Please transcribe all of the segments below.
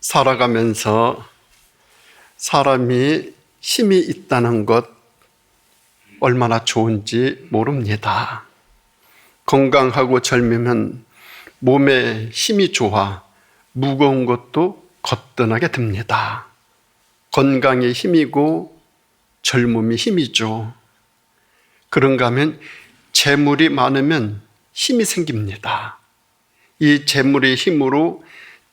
살아가면서 사람이 힘이 있다는 것 얼마나 좋은지 모릅니다. 건강하고 젊으면 몸에 힘이 좋아 무거운 것도 거뜬하게 듭니다. 건강이 힘이고 젊음이 힘이죠. 그런가 하면 재물이 많으면 힘이 생깁니다. 이 재물의 힘으로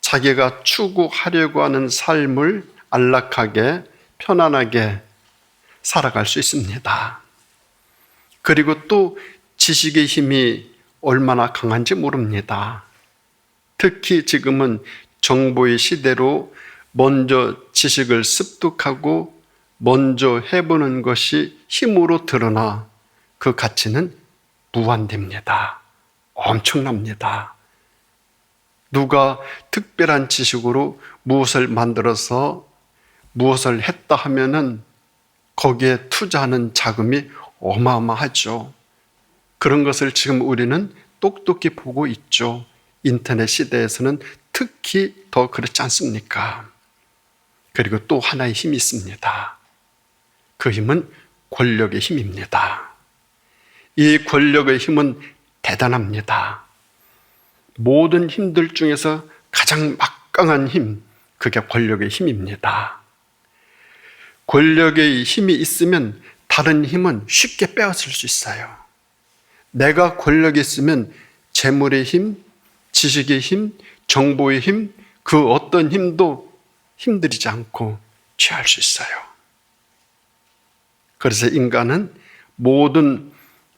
자기가 추구하려고 하는 삶을 안락하게 편안하게 살아갈 수 있습니다. 그리고 또 지식의 힘이 얼마나 강한지 모릅니다. 특히 지금은 정보의 시대로 먼저 지식을 습득하고 먼저 해보는 것이 힘으로 드러나 그 가치는 무한됩니다. 엄청납니다. 누가 특별한 지식으로 무엇을 만들어서 무엇을 했다 하면은 거기에 투자하는 자금이 어마어마하죠. 그런 것을 지금 우리는 똑똑히 보고 있죠. 인터넷 시대에서는 특히 더 그렇지 않습니까? 그리고 또 하나의 힘이 있습니다. 그 힘은 권력의 힘입니다. 이 권력의 힘은 대단합니다. 모든 힘들 중에서 가장 막강한 힘, 그게 권력의 힘입니다. 권력의 힘이 있으면 다른 힘은 쉽게 빼앗을 수 있어요. 내가 권력이 있으면 재물의 힘, 지식의 힘, 정보의 힘, 그 어떤 힘도 힘들이지 않고 취할 수 있어요. 그래서 인간은 모든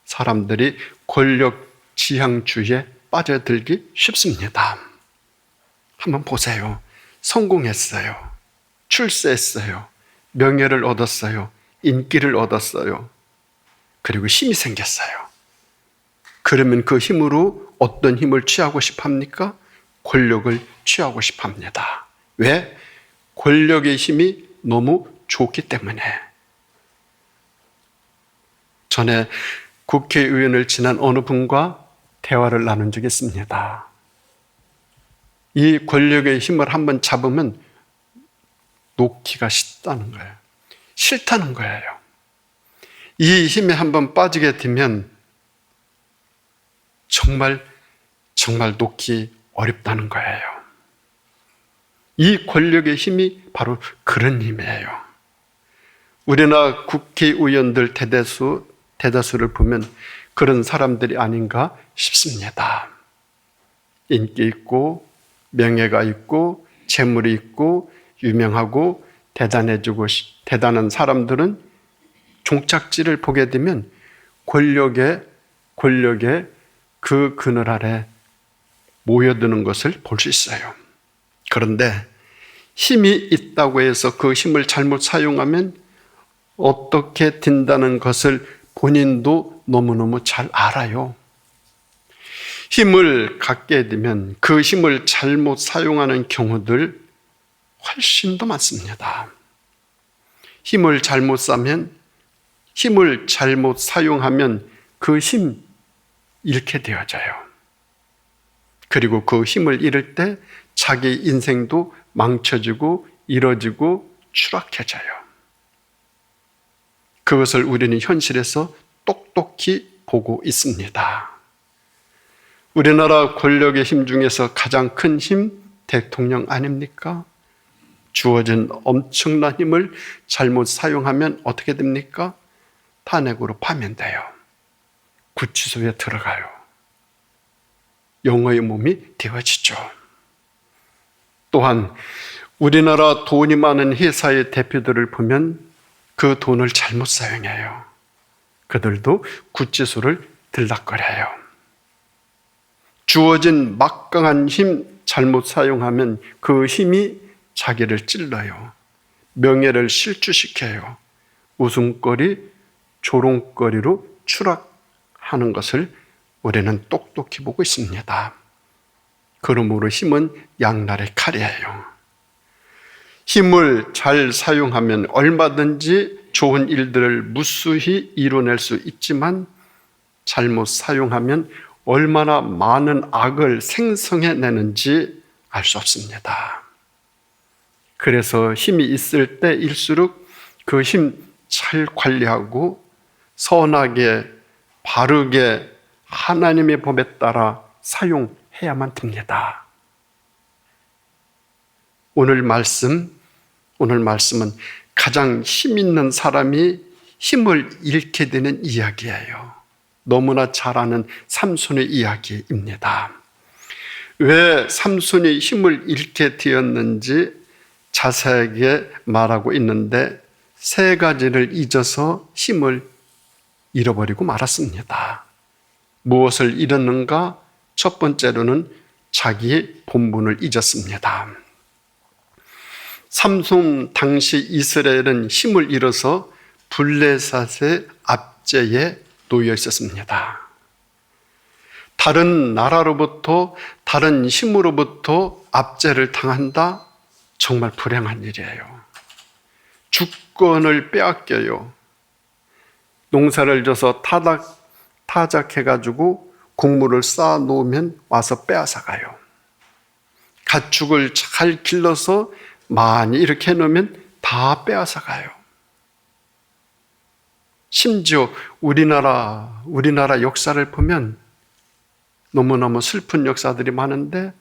사람들이 권력 지향주의에 빠져들기 쉽습니다. 한번 보세요. 성공했어요. 출세했어요. 명예를 얻었어요. 인기를 얻었어요. 그리고 힘이 생겼어요. 그러면 그 힘으로 어떤 힘을 취하고 싶어 합니까? 권력을 취하고 싶어 합니다. 왜? 권력의 힘이 너무 좋기 때문에. 전에 국회의원을 지낸 어느 분과 대화를 나눈 적이 있습니다. 이 권력의 힘을 한번 잡으면 놓기가 쉽다는 거예요. 싫다는 거예요. 이 힘에 한번 빠지게 되면 정말 놓기 어렵다는 거예요. 이 권력의 힘이 바로 그런 힘이에요. 우리나라 국회의원들 대다수를 보면 그런 사람들이 아닌가 싶습니다. 인기 있고 명예가 있고 재물이 있고 유명하고 대단한 사람들은 종착지를 보게 되면 권력의 그 그늘 아래 모여드는 것을 볼 수 있어요. 그런데 힘이 있다고 해서 그 힘을 잘못 사용하면 어떻게 된다는 것을 본인도 너무너무 잘 알아요. 힘을 갖게 되면 그 힘을 잘못 사용하는 경우들 훨씬 더 많습니다. 힘을 잘못 사용하면 그 힘 잃게 되어져요. 그리고 그 힘을 잃을 때 자기 인생도 망쳐지고 이뤄지고 추락해져요. 그것을 우리는 현실에서 똑똑히 보고 있습니다. 우리나라 권력의 힘 중에서 가장 큰 힘, 대통령 아닙니까? 주어진 엄청난 힘을 잘못 사용하면 어떻게 됩니까? 탄핵으로 파면돼요. 구치소에 들어가요. 영어의 몸이 되어지죠. 또한 우리나라 돈이 많은 회사의 대표들을 보면 그 돈을 잘못 사용해요. 그들도 구치소를 들락거려요. 주어진 막강한 힘 잘못 사용하면 그 힘이 자기를 찔러요. 명예를 실추시켜요. 웃음거리, 조롱거리로 추락하는 것을 우리는 똑똑히 보고 있습니다. 그러므로 힘은 양날의 칼이에요. 힘을 잘 사용하면 얼마든지 좋은 일들을 무수히 이뤄낼 수 있지만 잘못 사용하면 얼마나 많은 악을 생성해내는지 알 수 없습니다. 그래서 힘이 있을 때일수록 그 힘 잘 관리하고 선하게 바르게 하나님의 법에 따라 사용해야만 됩니다. 오늘 말씀은 가장 힘 있는 사람이 힘을 잃게 되는 이야기예요. 너무나 잘 아는 삼손의 이야기입니다. 왜 삼손이 힘을 잃게 되었는지 자세하게 말하고 있는데 3가지를 잊어서 힘을 잃어버리고 말았습니다. 무엇을 잃었는가? 첫 번째로는 자기의 본분을 잊었습니다. 삼손 당시 이스라엘은 힘을 잃어서 블레셋의 압제에 놓여 있었습니다. 다른 나라로부터 다른 힘으로부터 압제를 당한다? 정말 불행한 일이에요. 주권을 빼앗겨요. 농사를 져서 타작해가지고 곡물을 쌓아 놓으면 와서 빼앗아 가요. 가축을 잘 길러서 많이 이렇게 해놓으면 다 빼앗아 가요. 심지어 우리나라 역사를 보면 너무너무 슬픈 역사들이 많은데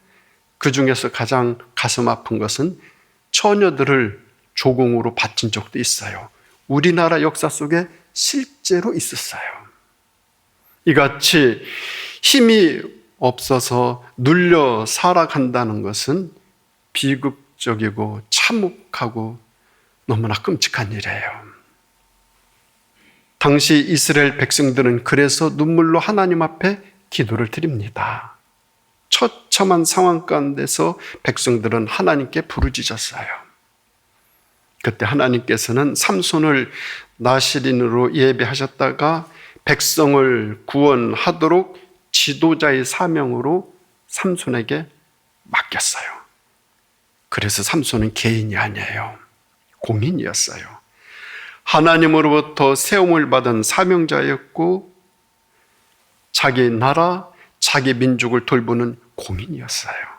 그 중에서 가장 가슴 아픈 것은 처녀들을 조공으로 바친 적도 있어요. 우리나라 역사 속에 실제로 있었어요. 이같이 힘이 없어서 눌려 살아간다는 것은 비극적이고 참혹하고 너무나 끔찍한 일이에요. 당시 이스라엘 백성들은 그래서 눈물로 하나님 앞에 기도를 드립니다. 처참한 상황 가운데서 백성들은 하나님께 부르짖었어요. 그때 하나님께서는 삼손을 나시린으로 예비하셨다가 백성을 구원하도록 지도자의 사명으로 삼손에게 맡겼어요. 그래서 삼손은 개인이 아니에요. 공인이었어요. 하나님으로부터 세움을 받은 사명자였고 자기 나라, 자기 민족을 돌보는 공인이었어요.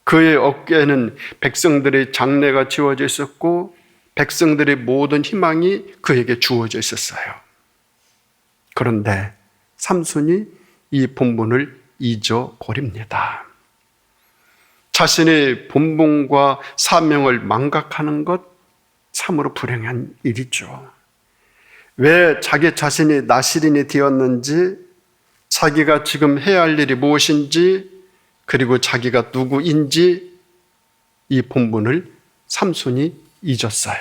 그의 어깨에는 백성들의 장래가 지워져 있었고 백성들의 모든 희망이 그에게 주어져 있었어요. 그런데 삼손이 이 본분을 잊어버립니다. 자신의 본분과 사명을 망각하는 것 참으로 불행한 일이죠. 왜 자기 자신이 나시린이 되었는지, 자기가 지금 해야 할 일이 무엇인지, 그리고 자기가 누구인지 이 본분을 삼손이 잊었어요.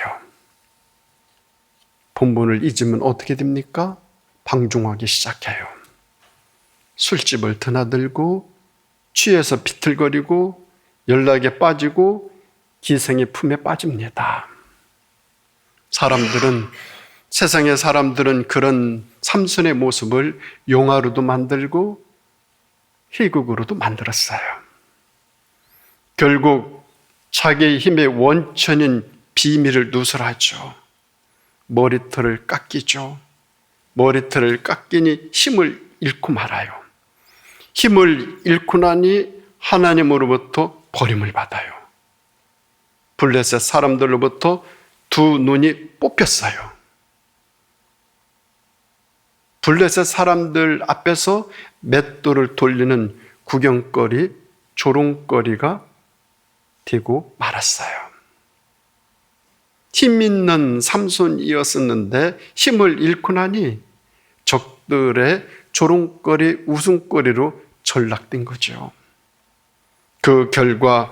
본분을 잊으면 어떻게 됩니까? 방종하기 시작해요. 술집을 드나들고 취해서 비틀거리고 연락에 빠지고 기생의 품에 빠집니다. 세상의 사람들은 그런 삼손의 모습을 용화로도 만들고 희극으로도 만들었어요. 결국 자기의 힘의 원천인 비밀을 누설하죠. 머리털을 깎이죠. 머리털을 깎이니 힘을 잃고 말아요. 힘을 잃고 나니 하나님으로부터 버림을 받아요. 블레셋 사람들로부터 2 눈이 뽑혔어요. 블레셋 사람들 앞에서 맷돌을 돌리는 구경거리, 조롱거리가 되고 말았어요. 힘 있는 삼손이었었는데 힘을 잃고 나니 적들의 조롱거리, 웃음거리로 전락된 거죠. 그 결과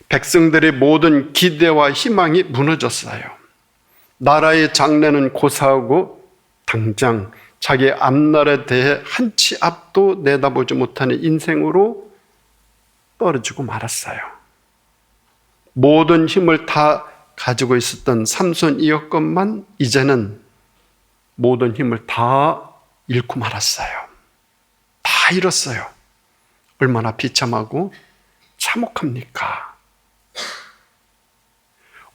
백성들의 모든 기대와 희망이 무너졌어요. 나라의 장래는 고사하고 당장 자기 앞날에 대해 한 치 앞도 내다보지 못하는 인생으로 떨어지고 말았어요. 모든 힘을 다 가지고 있었던 삼손이었건만 이제는 모든 힘을 다 잃고 말았어요. 다 잃었어요. 얼마나 비참하고 참혹합니까?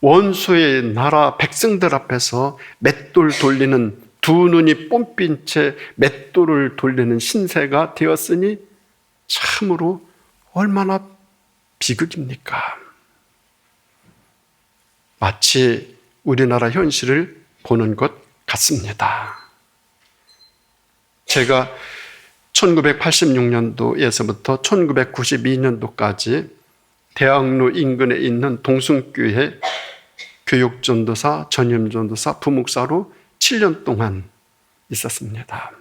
원수의 나라 백성들 앞에서 맷돌 돌리는 2 눈이 뽐빈 채 맷돌을 돌리는 신세가 되었으니 참으로 얼마나 비극입니까? 마치 우리나라 현실을 보는 것 같습니다. 제가 1986년도에서부터 1992년도까지 대학로 인근에 있는 동sun교회 교육전도사, 전임전도사, 부목사로 7년 동안 있었습니다.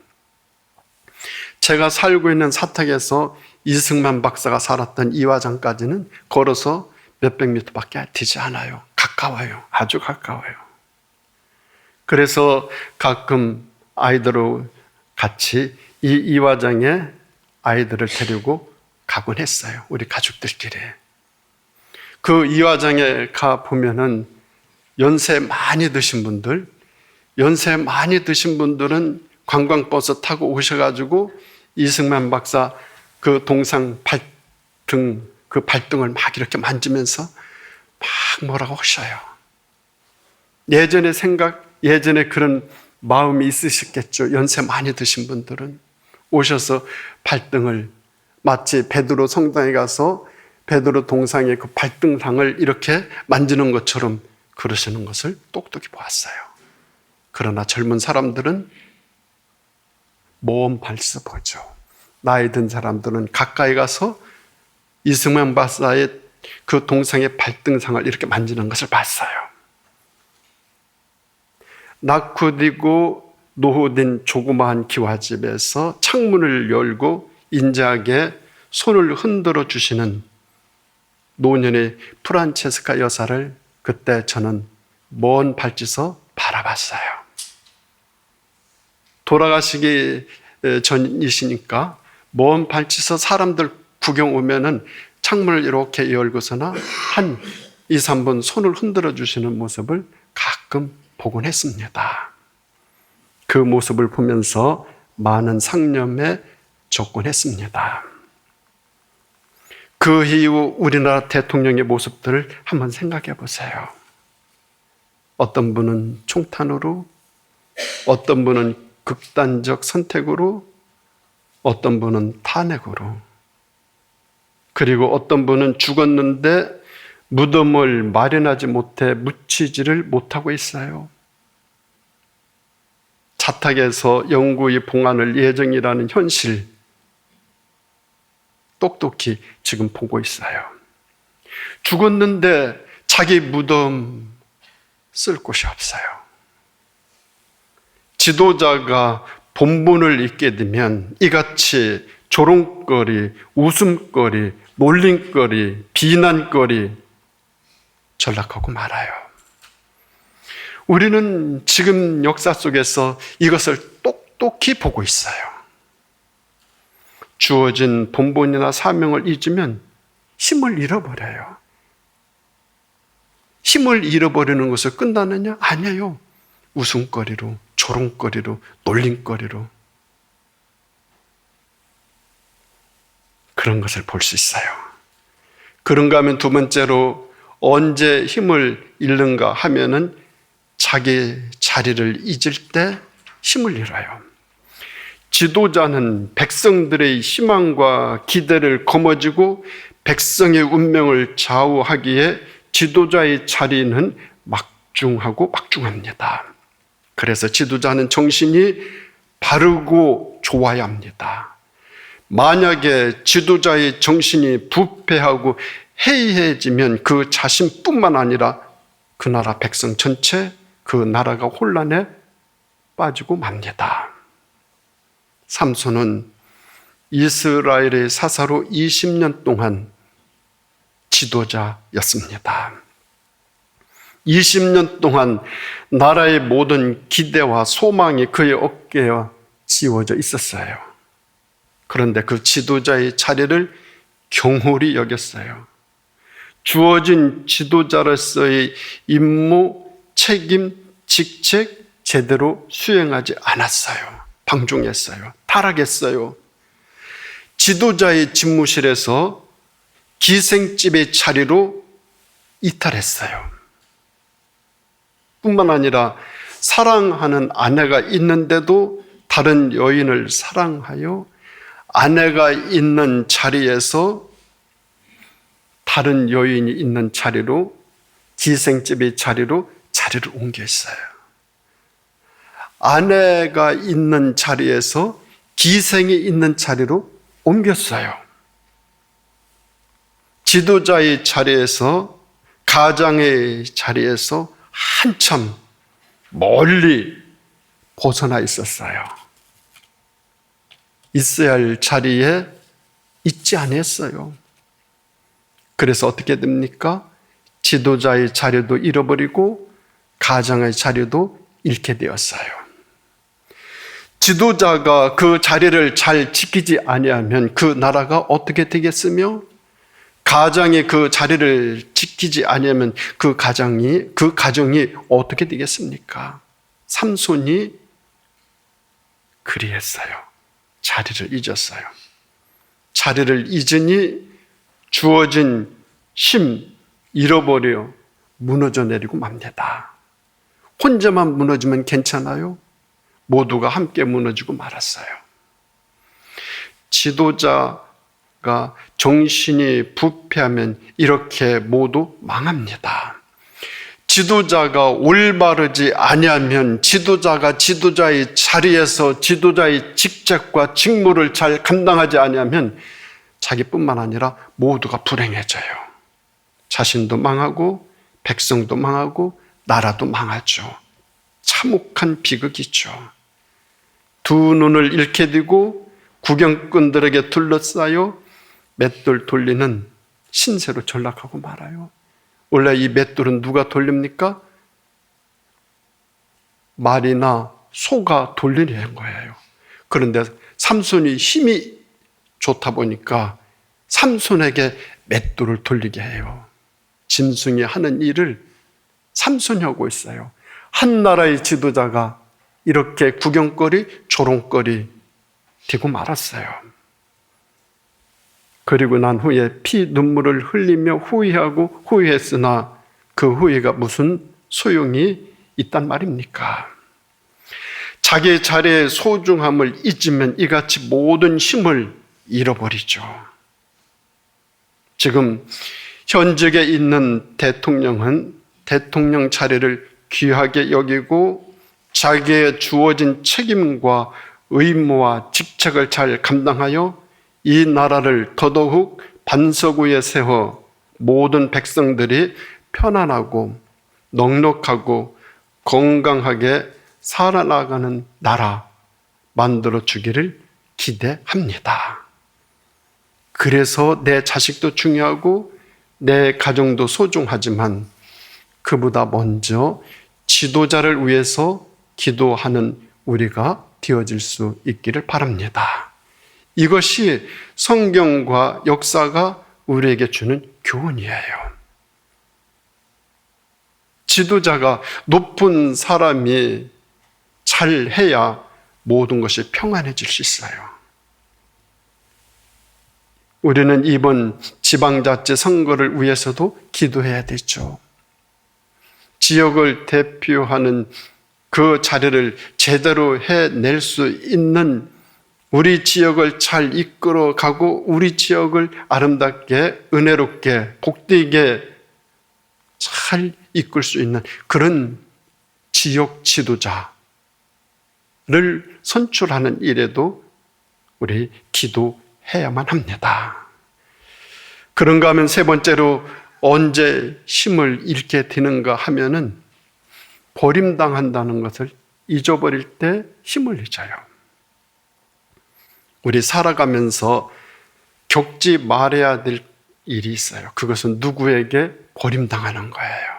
제가 살고 있는 사택에서 이승만 박사가 살았던 이화장까지는 걸어서 몇백 미터밖에 되지 않아요. 가까워요. 아주 가까워요. 그래서 가끔 아이들하고 같이 이 이화장에 아이들을 데리고 가곤 했어요. 우리 가족들끼리. 그 이화장에 가 보면은 연세 많이 드신 분들은 관광버스 타고 오셔가지고 이승만 박사 그 동상 그 발등을 막 이렇게 만지면서 막 뭐라고 하셔요. 예전에 그런 마음이 있으셨겠죠. 연세 많이 드신 분들은 오셔서 발등을 마치 베드로 성당에 가서 베드로 동상의 그 발등상을 이렇게 만지는 것처럼 그러시는 것을 똑똑히 보았어요. 그러나 젊은 사람들은 먼 발서 보죠. 나이 든 사람들은 가까이 가서 이승만 박사의 그 동상의 발등상을 이렇게 만지는 것을 봤어요. 낙후되고 노후된 조그마한 기와집에서 창문을 열고 인자하게 손을 흔들어 주시는 노년의 프란체스카 여사를 그때 저는 먼 발치서 바라봤어요. 돌아가시기 전이시니까 먼 발치서 사람들 구경 오면은 창문을 이렇게 열고서나 한 2, 3분 손을 흔들어 주시는 모습을 가끔 보곤 했습니다. 그 모습을 보면서 많은 상념에 접근했습니다. 그 이후 우리나라 대통령의 모습들을 한번 생각해 보세요. 어떤 분은 총탄으로, 어떤 분은 극단적 선택으로, 어떤 분은 탄핵으로, 그리고 어떤 분은 죽었는데 무덤을 마련하지 못해 묻히지를 못하고 있어요. 자택에서 영구히 봉안을 예정이라는 현실 똑똑히 지금 보고 있어요. 죽었는데 자기 무덤 쓸 곳이 없어요. 지도자가 본분을 잊게 되면 이같이 조롱거리, 웃음거리, 놀림거리, 비난거리 전락하고 말아요. 우리는 지금 역사 속에서 이것을 똑똑히 보고 있어요. 주어진 본분이나 사명을 잊으면 힘을 잃어버려요. 힘을 잃어버리는 것을 끝나느냐? 아니에요. 웃음거리로, 조롱거리로, 놀림거리로 그런 것을 볼 수 있어요. 그런가 하면 두 번째로 언제 힘을 잃는가 하면은 자기 자리를 잊을 때 힘을 잃어요. 지도자는 백성들의 희망과 기대를 거머쥐고 백성의 운명을 좌우하기에 지도자의 자리는 막중하고 막중합니다. 그래서 지도자는 정신이 바르고 좋아야 합니다. 만약에 지도자의 정신이 부패하고 해이해지면 그 자신뿐만 아니라 그 나라 백성 전체, 그 나라가 혼란에 빠지고 맙니다. 삼손은 이스라엘의 사사로 20년 동안 지도자였습니다. 20년 동안 나라의 모든 기대와 소망이 그의 어깨에 지워져 있었어요. 그런데 그 지도자의 자리를 경홀히 여겼어요. 주어진 지도자로서의 임무, 책임, 직책 제대로 수행하지 않았어요. 방종했어요. 타락했어요. 지도자의 집무실에서 기생집의 자리로 이탈했어요. 뿐만 아니라 사랑하는 아내가 있는데도 다른 여인을 사랑하여 아내가 있는 자리에서 다른 여인이 있는 자리로 기생집의 자리로 자리를 옮겨 있어요. 아내가 있는 자리에서 기생이 있는 자리로 옮겼어요. 지도자의 자리에서, 가장의 자리에서 한참 멀리 벗어나 있었어요. 있어야 할 자리에 있지 않았어요. 그래서 어떻게 됩니까? 지도자의 자리도 잃어버리고 가장의 자리도 잃게 되었어요. 지도자가 그 자리를 잘 지키지 아니하면 그 나라가 어떻게 되겠으며, 가장이 그 자리를 지키지 아니하면 그 가정이 어떻게 되겠습니까? 삼손이 그리했어요. 자리를 잊었어요. 자리를 잊으니 주어진 힘 잃어버려 무너져 내리고 맙니다. 혼자만 무너지면 괜찮아요? 모두가 함께 무너지고 말았어요. 지도자가 정신이 부패하면 이렇게 모두 망합니다. 지도자가 올바르지 아니하면, 지도자가 지도자의 자리에서 지도자의 직책과 직무를 잘 감당하지 아니하면 자기뿐만 아니라 모두가 불행해져요. 자신도 망하고 백성도 망하고 나라도 망하죠. 참혹한 비극이죠. 두 눈을 잃게 되고 구경꾼들에게 둘러싸여 맷돌 돌리는 신세로 전락하고 말아요. 원래 이 맷돌은 누가 돌립니까? 말이나 소가 돌리는 거예요. 그런데 삼손이 힘이 좋다 보니까 삼손에게 맷돌을 돌리게 해요. 짐승이 하는 일을 삼손이 하고 있어요. 한 나라의 지도자가 이렇게 구경거리, 조롱거리 되고 말았어요. 그리고 난 후에 피 눈물을 흘리며 후회하고 후회했으나 그 후회가 무슨 소용이 있단 말입니까? 자기의 자리의 소중함을 잊으면 이같이 모든 힘을 잃어버리죠. 지금 현직에 있는 대통령은 대통령 자리를 귀하게 여기고 자기의 주어진 책임과 의무와 직책을 잘 감당하여 이 나라를 더더욱 반석 위에 세워 모든 백성들이 편안하고 넉넉하고 건강하게 살아나가는 나라 만들어 주기를 기대합니다. 그래서 내 자식도 중요하고 내 가정도 소중하지만 그보다 먼저 지도자를 위해서 기도하는 우리가 되어질 수 있기를 바랍니다. 이것이 성경과 역사가 우리에게 주는 교훈이에요. 지도자가 높은 사람이 잘해야 모든 것이 평안해질 수 있어요. 우리는 이번 지방자치 선거를 위해서도 기도해야 되죠. 지역을 대표하는 그 자리를 제대로 해낼 수 있는, 우리 지역을 잘 이끌어가고 우리 지역을 아름답게 은혜롭게 복되게 잘 이끌 수 있는 그런 지역 지도자를 선출하는 일에도 우리 기도해야만 합니다. 그런가 하면 세 번째로 언제 힘을 잃게 되는가 하면은 버림당한다는 것을 잊어버릴 때 힘을 잃어요. 우리 살아가면서 겪지 말아야 될 일이 있어요. 그것은 누구에게 버림당하는 거예요.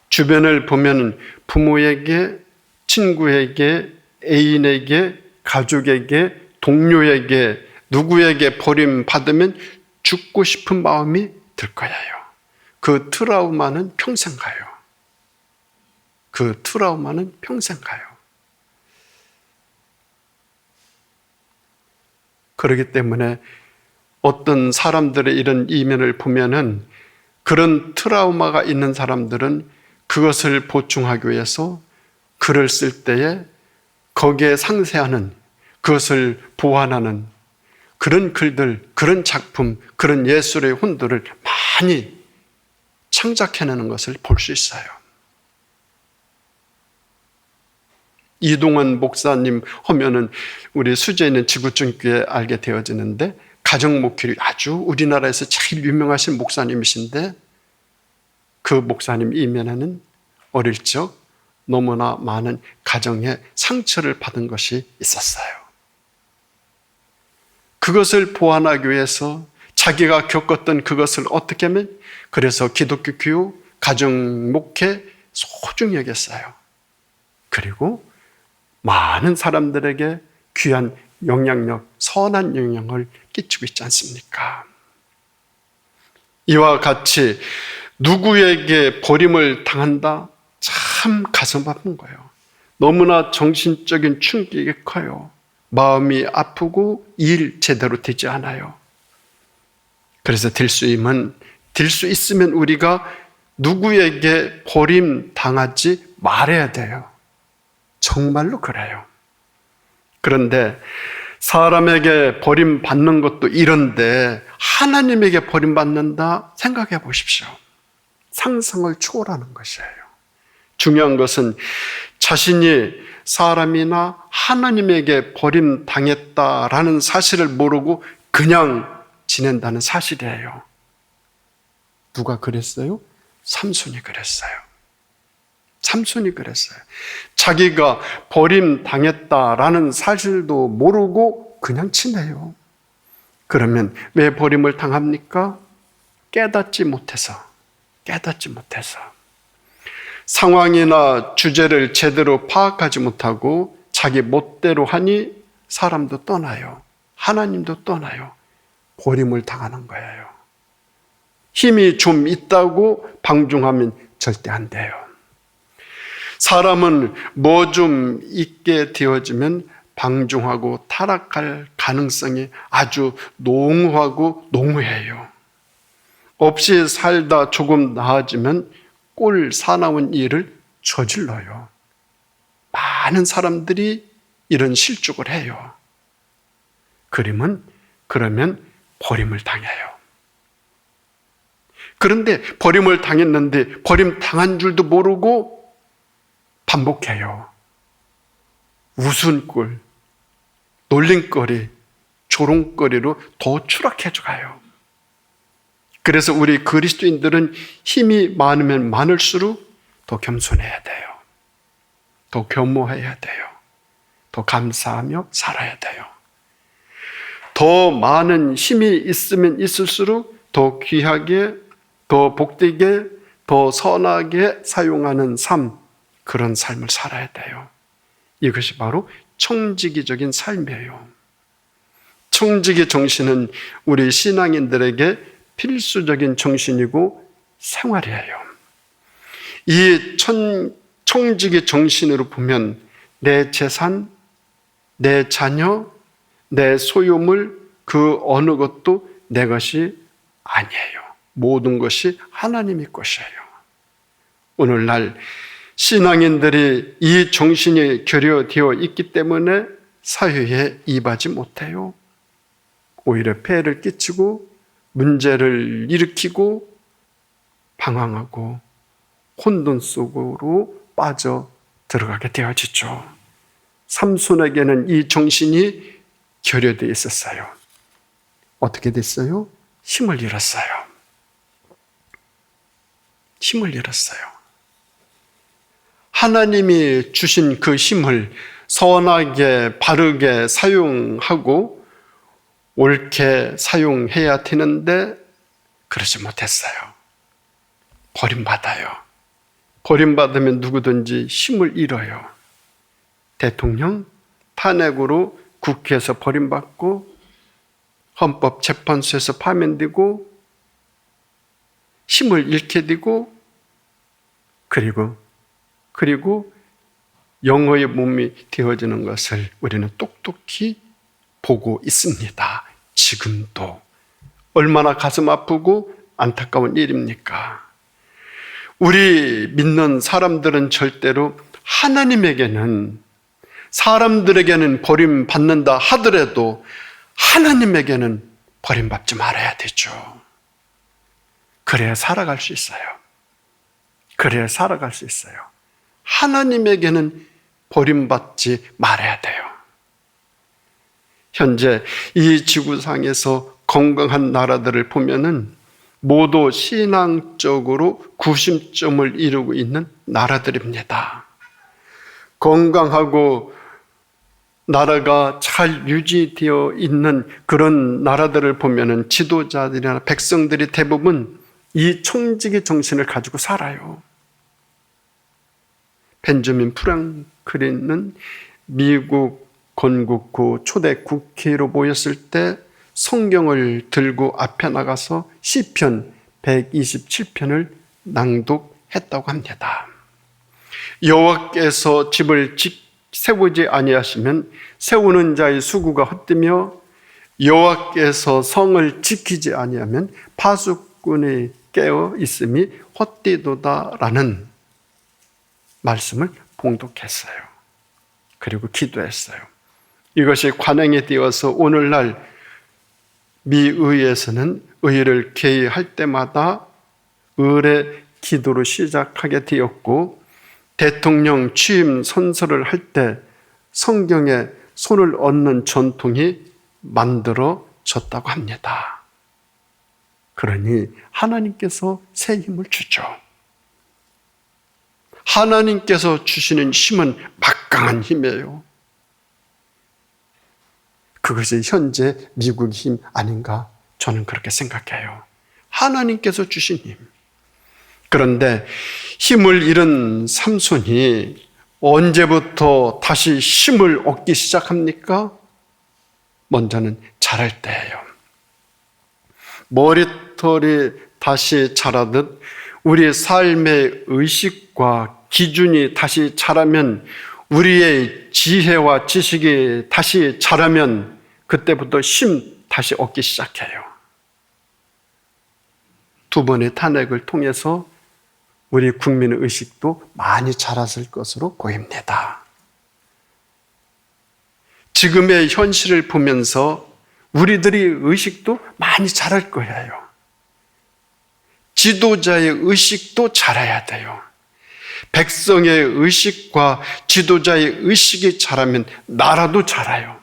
주변을 보면 부모에게, 친구에게, 애인에게, 가족에게, 동료에게, 누구에게 버림받으면 죽고 싶은 마음이 들 거예요. 그 트라우마는 평생 가요. 그 트라우마는 평생 가요. 그렇기 때문에 어떤 사람들의 이런 이면을 보면은 그런 트라우마가 있는 사람들은 그것을 보충하기 위해서 글을 쓸 때에 거기에 상세하는, 그것을 보완하는 그런 글들, 그런 작품, 그런 예술의 혼들을 많이 창작해내는 것을 볼 수 있어요. 이동원 목사님 하면은 우리 수지에 있는 지구촌교회 알게 되어지는데 가정 목회를 아주 우리나라에서 제일 유명하신 목사님이신데 그 목사님 이면에는 어릴 적 너무나 많은 가정에 상처를 받은 것이 있었어요. 그것을 보완하기 위해서 자기가 겪었던 그것을 어떻게 하면 그래서 기독교 교육, 가정 목회 소중히 여겼어요. 그리고 많은 사람들에게 귀한 영향력, 선한 영향을 끼치고 있지 않습니까? 이와 같이 누구에게 버림을 당한다? 참 가슴 아픈 거예요. 너무나 정신적인 충격이 커요. 마음이 아프고 일 제대로 되지 않아요. 그래서 될 수 있으면 우리가 누구에게 버림 당하지 말아야 돼요. 정말로 그래요. 그런데 사람에게 버림받는 것도 이런데 하나님에게 버림받는다 생각해 보십시오. 상상을 초월하는 것이에요. 중요한 것은 자신이 사람이나 하나님에게 버림당했다라는 사실을 모르고 그냥 지낸다는 사실이에요. 누가 그랬어요? 삼손이 그랬어요. 삼손이 그랬어요. 자기가 버림당했다라는 사실도 모르고 그냥 지내요. 그러면 왜 버림을 당합니까? 깨닫지 못해서. 상황이나 주제를 제대로 파악하지 못하고 자기 멋대로 하니 사람도 떠나요. 하나님도 떠나요. 버림을 당하는 거예요. 힘이 좀 있다고 방종하면 절대 안 돼요. 사람은 뭐 좀 있게 되어지면 방종하고 타락할 가능성이 아주 농후하고 농후해요. 없이 살다 조금 나아지면 꼴 사나운 일을 저질러요. 많은 사람들이 이런 실족을 해요. 그러면 버림을 당해요. 그런데 버림을 당했는데 버림 당한 줄도 모르고 반복해요. 웃음꼴, 놀림거리, 조롱거리로 더 추락해져 가요. 그래서 우리 그리스도인들은 힘이 많으면 많을수록 더 겸손해야 돼요. 더 겸허해야 돼요. 더 감사하며 살아야 돼요. 더 많은 힘이 있으면 있을수록 더 귀하게, 더 복되게, 더 선하게 사용하는 삶, 그런 삶을 살아야 돼요. 이것이 바로 청지기적인 삶이에요. 청지기 정신은 우리 신앙인들에게 필수적인 정신이고 생활이에요. 이 청지기 정신으로 보면 내 재산, 내 자녀, 내 소유물 그 어느 것도 내 것이 아니에요. 모든 것이 하나님의 것이에요. 오늘날 신앙인들이 이 정신이 결여되어 있기 때문에 사회에 임하지 못해요. 오히려 폐해를 끼치고 문제를 일으키고 방황하고 혼돈 속으로 빠져 들어가게 되어지죠. 삼손에게는 이 정신이 결여되어 있었어요. 어떻게 됐어요? 힘을 잃었어요. 하나님이 주신 그 힘을 선하게 바르게 사용하고 옳게 사용해야 되는데 그러지 못했어요. 버림받아요. 버림받으면 누구든지 힘을 잃어요. 대통령 탄핵으로 국회에서 버림받고 헌법재판소에서 파면되고 힘을 잃게 되고 그리고 영어의 몸이 되어지는 것을 우리는 똑똑히 보고 있습니다. 지금도. 얼마나 가슴 아프고 안타까운 일입니까? 우리 믿는 사람들은 절대로 하나님에게는, 사람들에게는 버림받는다 하더라도 하나님에게는 버림받지 말아야 되죠. 그래야 살아갈 수 있어요. 그래야 살아갈 수 있어요. 하나님에게는 버림받지 말아야 돼요. 현재 이 지구상에서 건강한 나라들을 보면은 모두 신앙적으로 구심점을 이루고 있는 나라들입니다. 건강하고 나라가 잘 유지되어 있는 그런 나라들을 보면은 지도자들이나 백성들이 대부분 이 청지기 정신을 가지고 살아요. 벤저민 프랑클린은 미국 건국후 초대 국회로 모였을 때 성경을 들고 앞에 나가서 시편 127편을 낭독했다고 합니다. 여호와께서 집을 세우지 아니하시면 세우는 자의 수고가 헛되며 여호와께서 성을 지키지 아니하면 파수꾼이 깨어 있음이 헛되도다라는 말씀을 봉독했어요. 그리고 기도했어요. 이것이 관행이 되어서 오늘날 미의회에서는 의회를 개의할 때마다 의례 기도로 시작하게 되었고, 대통령 취임 선서를 할 때 성경에 손을 얹는 전통이 만들어졌다고 합니다. 그러니 하나님께서 새 힘을 주죠. 하나님께서 주시는 힘은 막강한 힘이에요. 그것이 현재 미국의 힘 아닌가 저는 그렇게 생각해요. 하나님께서 주신 힘. 그런데 힘을 잃은 삼손이 언제부터 다시 힘을 얻기 시작합니까? 먼저는 자랄 때예요. 머리털이 다시 자라듯 우리 삶의 의식과 기준이 다시 자라면, 우리의 지혜와 지식이 다시 자라면 그때부터 힘 다시 얻기 시작해요. 두 번의 탄핵을 통해서 우리 국민의 의식도 많이 자랐을 것으로 보입니다. 지금의 현실을 보면서 우리들이 의식도 많이 자랄 거예요. 지도자의 의식도 자라야 돼요. 백성의 의식과 지도자의 의식이 자라면 나라도 자라요.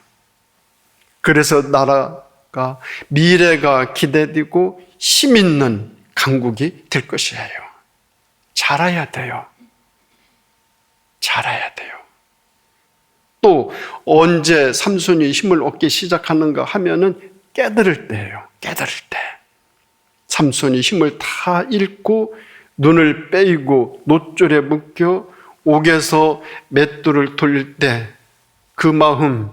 그래서 나라가 미래가 기대되고 힘 있는 강국이 될 것이에요. 자라야 돼요. 자라야 돼요. 또 언제 삼손이 힘을 얻기 시작하는가 하면은 깨달을 때예요. 깨달을 때. 삼손이 힘을 다 잃고 눈을 빼이고 놋줄에 묶여 옥에서 맷돌을 돌릴 때 그 마음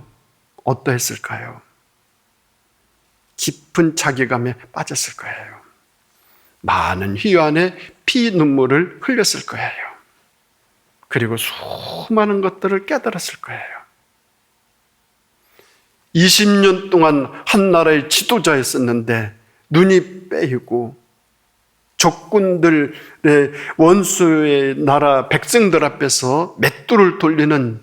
어떠했을까요? 깊은 자괴감에 빠졌을 거예요. 많은 희환의 피 눈물을 흘렸을 거예요. 그리고 수많은 것들을 깨달았을 거예요. 20년 동안 한 나라의 지도자였었는데 눈이 빼이고 적군들의 원수의 나라 백성들 앞에서 맷돌을 돌리는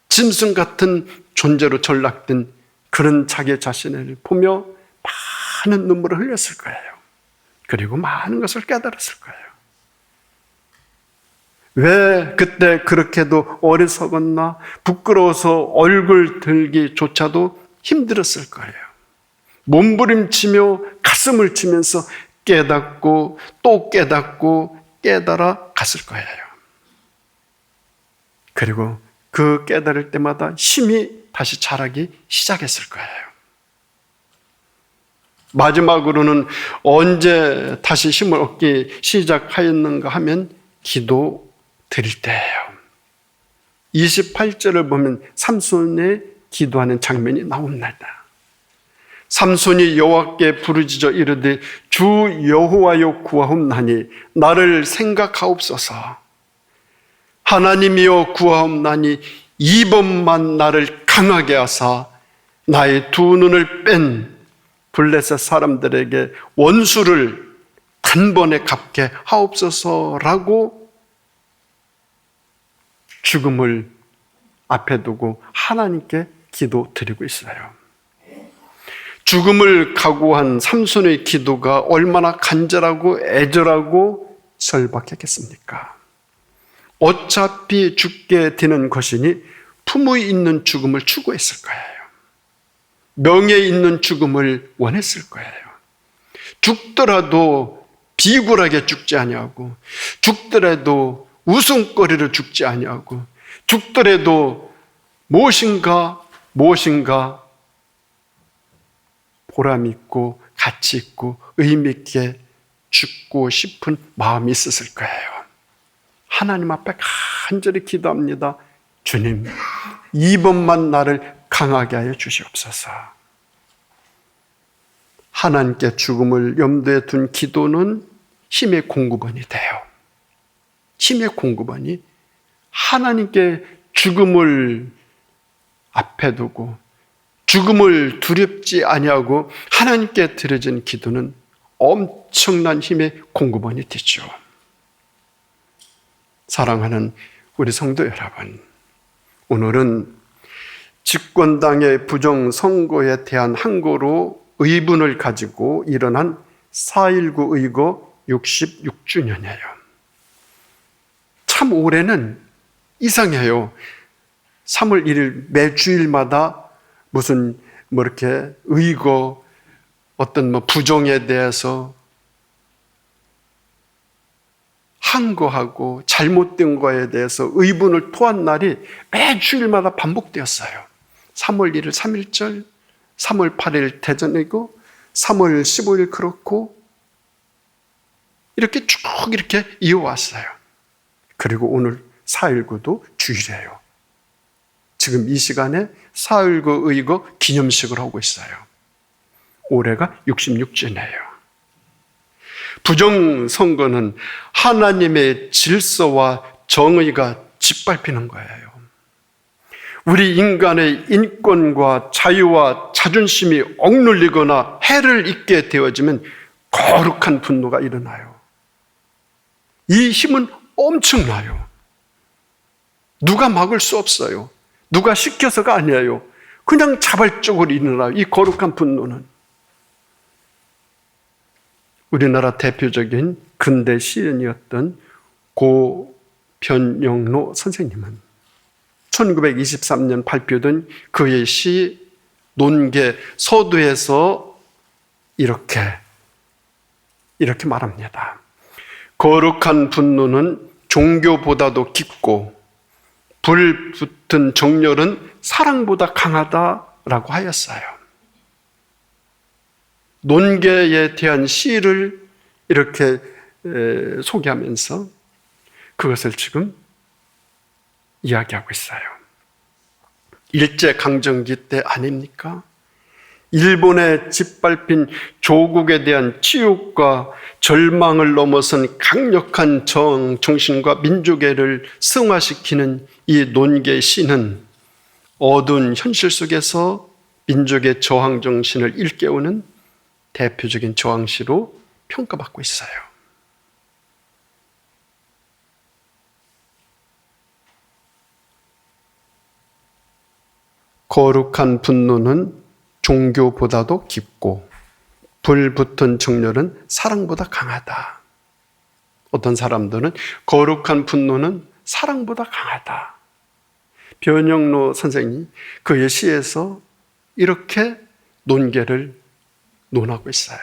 짐승 같은 존재로 전락된 그런 자기 자신을 보며 많은 눈물을 흘렸을 거예요. 그리고 많은 것을 깨달았을 거예요. 왜 그때 그렇게도 어리석었나? 부끄러워서 얼굴 들기조차도 힘들었을 거예요. 몸부림치며 가슴을 치면서 깨닫고 또 깨닫고 깨달아 갔을 거예요. 그리고 그 깨달을 때마다 힘이 다시 자라기 시작했을 거예요. 마지막으로는 언제 다시 힘을 얻기 시작하였는가 하면 기도 드릴 때예요. 28절을 보면 삼손의 기도하는 장면이 나옵니다. 삼손이 여호와께 부르짖어 이르되 주 여호와여 구하옵나니 나를 생각하옵소서. 하나님이여 구하옵나니 이번만 나를 강하게 하사 나의 두 눈을 뺀 블레셋 사람들에게 원수를 단번에 갚게 하옵소서라고 죽음을 앞에 두고 하나님께 기도드리고 있어요. 죽음을 각오한 삼손의 기도가 얼마나 간절하고 애절하고 설박했겠습니까? 어차피 죽게 되는 것이니 품위 있는 죽음을 추구했을 거예요. 명예 있는 죽음을 원했을 거예요. 죽더라도 비굴하게 죽지 아니하고, 죽더라도 웃음거리로 죽지 아니하고, 죽더라도 무엇인가 보람 있고 가치 있고 의미 있게 죽고 싶은 마음이 있었을 거예요. 하나님 앞에 간절히 기도합니다. 주님, 이번만 나를 강하게 하여 주시옵소서. 하나님께 죽음을 염두에 둔 기도는 힘의 공급원이 돼요. 힘의 공급원이 하나님께 죽음을 앞에 두고 죽음을 두렵지 아니하고 하나님께 드려진 기도는 엄청난 힘의 공급원이 되죠. 사랑하는 우리 성도 여러분, 오늘은 집권당의 부정선거에 대한 항고로 의분을 가지고 일어난 4.19 의거 66주년이에요. 참 올해는 이상해요. 3월 1일 매주일마다 무슨 이렇게 의거 어떤 부정에 대해서 항거하고 잘못된 거에 대해서 의분을 토한 날이 매주일마다 반복되었어요. 3월 1일 3.1절, 3월 8일 대전이고 3월 15일 그렇고 이렇게 쭉 이렇게 이어왔어요. 그리고 오늘 4.19도 주일이에요. 지금 이 시간에 4.19 의거 기념식을 하고 있어요. 올해가 66주년이에요. 부정선거는 하나님의 질서와 정의가 짓밟히는 거예요. 우리 인간의 인권과 자유와 자존심이 억눌리거나 해를 입게 되어지면 거룩한 분노가 일어나요. 이 힘은 엄청나요. 누가 막을 수 없어요. 누가 시켜서가 아니에요. 그냥 자발적으로 일어나요. 이 거룩한 분노는. 우리나라 대표적인 근대 시인이었던 고변영로 선생님은 1923년 발표된 그의 시 논계 서두에서 이렇게 말합니다. 거룩한 분노는 종교보다도 깊고 불붙은 정열은 사랑보다 강하다라고 하였어요. 논계에 대한 시를 이렇게 소개하면서 그것을 지금 이야기하고 있어요. 일제강점기 때 아닙니까? 일본에 짓밟힌 조국에 대한 치욕과 절망을 넘어선 강력한 정신과 민족애를 승화시키는 이 논계 시는 어두운 현실 속에서 민족의 저항 정신을 일깨우는 대표적인 저항시로 평가받고 있어요. 거룩한 분노는 종교보다도 깊고 불붙은 정열은 사랑보다 강하다. 어떤 사람들은 거룩한 분노는 사랑보다 강하다. 변영로 선생이 그의 시에서 이렇게 논계를 논하고 있어요.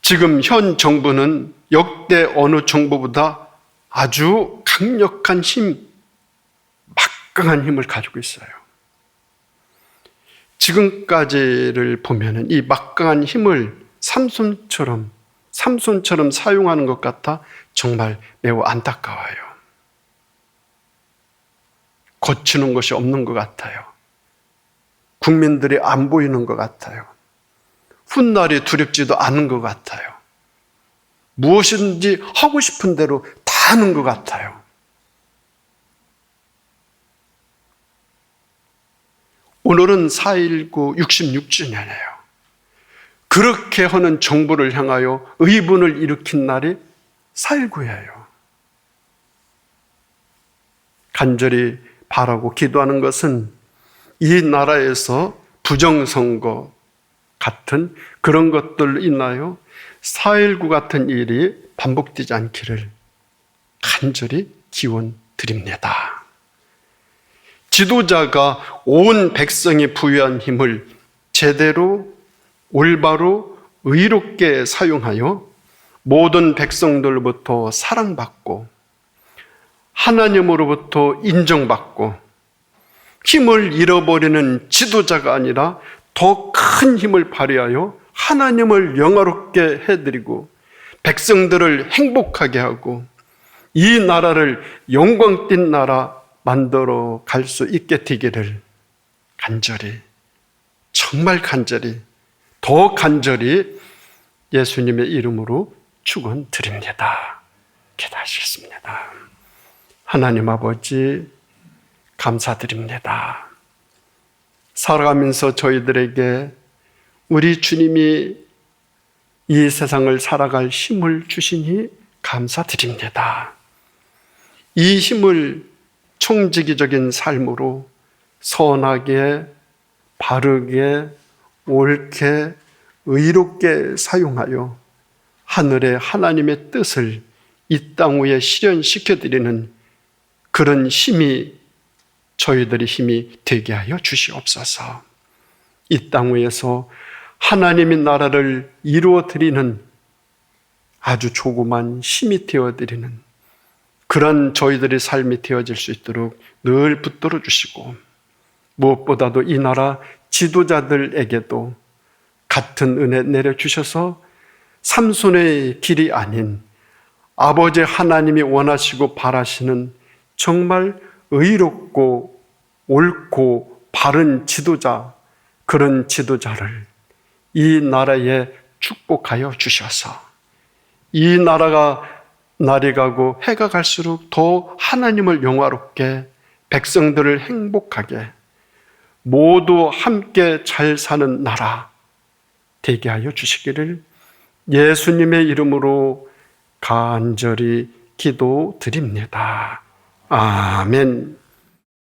지금 현 정부는 역대 어느 정부보다 아주 강력한 힘, 막강한 힘을 가지고 있어요. 지금까지를 보면은 이 막강한 힘을 삼손처럼 사용하는 것 같아 정말 매우 안타까워요. 거치는 것이 없는 것 같아요. 국민들이 안 보이는 것 같아요. 훗날이 두렵지도 않은 것 같아요. 무엇인지 하고 싶은 대로 다 하는 것 같아요. 오늘은 4.19 66주년이에요. 그렇게 하는 정부를 향하여 의분을 일으킨 날이 4.19예요. 간절히 바라고 기도하는 것은 이 나라에서 부정선거 같은 그런 것들로 인하여 4.19 같은 일이 반복되지 않기를 간절히 기원 드립니다. 지도자가 온 백성이 부여한 힘을 제대로 올바로 의롭게 사용하여 모든 백성들로부터 사랑받고 하나님으로부터 인정받고 힘을 잃어버리는 지도자가 아니라 더 큰 힘을 발휘하여 하나님을 영화롭게 해드리고 백성들을 행복하게 하고 이 나라를 영광띤 나라 만들어 갈 수 있게 되기를 간절히, 정말 간절히, 더 간절히 예수님의 이름으로 축원드립니다. 기도하시겠습니다. 하나님 아버지 감사드립니다. 살아가면서 저희들에게 우리 주님이 이 세상을 살아갈 힘을 주시니 감사드립니다. 이 힘을 총직이적인 삶으로 선하게, 바르게, 옳게, 의롭게 사용하여 하늘의 하나님의 뜻을 이 땅 위에 실현시켜드리는 그런 힘이 저희들의 힘이 되게 하여 주시옵소서. 이 땅 위에서 하나님의 나라를 이루어드리는 아주 조그만 힘이 되어드리는 그런 저희들의 삶이 되어질 수 있도록 늘 붙들어 주시고 무엇보다도 이 나라 지도자들에게도 같은 은혜 내려주셔서 삼손의 길이 아닌 아버지 하나님이 원하시고 바라시는 정말 의롭고 옳고 바른 지도자, 그런 지도자를 이 나라에 축복하여 주셔서 이 나라가 날이 가고 해가 갈수록 더 하나님을 영화롭게 백성들을 행복하게 모두 함께 잘 사는 나라 되게 하여 주시기를 예수님의 이름으로 간절히 기도드립니다. 아멘.